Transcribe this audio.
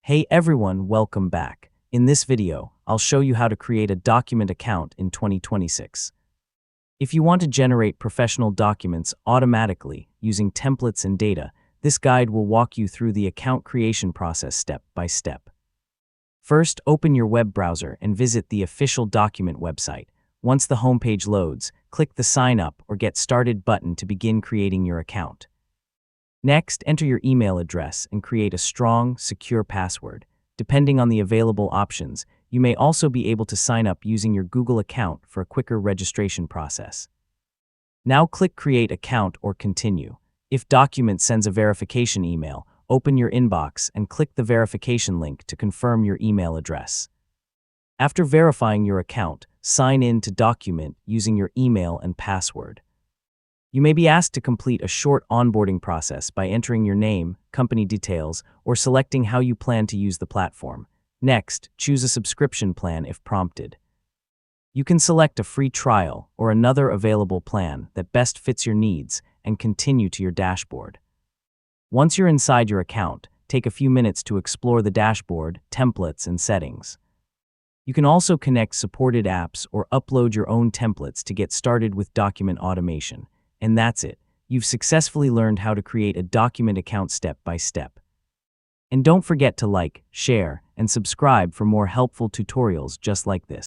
Hey everyone, welcome back. In this video, I'll show you how to create a Documint account in 2026. If you want to generate professional documents automatically using templates and data, this guide will walk you through the account creation process step by step. First, open your web browser and visit the official Documint website. Once the homepage loads, click the Sign Up or Get Started button to begin creating your account. Next, enter your email address and create a strong, secure password. Depending on the available options, you may also be able to sign up using your Google account for a quicker registration process. Now click Create Account or Continue. If Documint sends a verification email, open your inbox and click the verification link to confirm your email address. After verifying your account, sign in to Documint using your email and password. You may be asked to complete a short onboarding process by entering your name, company details, or selecting how you plan to use the platform. Next, choose a subscription plan if prompted. You can select a free trial or another available plan that best fits your needs and continue to your dashboard. Once you're inside your account, take a few minutes to explore the dashboard, templates, and settings. You can also connect supported apps or upload your own templates to get started with document automation. And that's it. You've successfully learned how to create a Documint account step by step. And don't forget to like, share, and subscribe for more helpful tutorials just like this.